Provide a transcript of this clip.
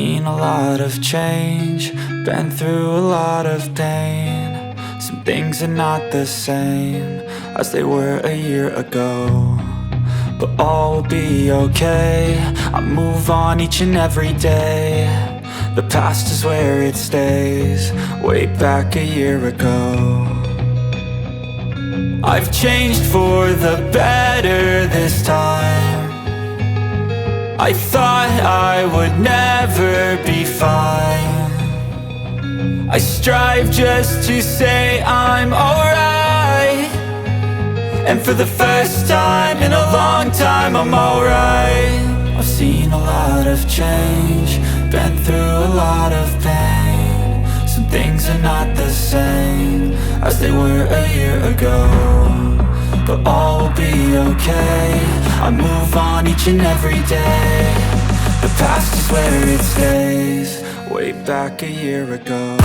seen a lot of change, been through a lot of pain. Some things are not the same as they were a year ago, but all will be okay. I move on each and every day. The past is where it stays, way back a year ago. I've changed for the better this time. I thought I would never be fine. I strive just to say I'm alright, and for the first time in a long time I'm alright. I've seen a lot of change, been through a lot of pain. Some things are not the same as they were a year ago, but all will be okay. I move on each and every day. The past is where it stays, way back a year ago.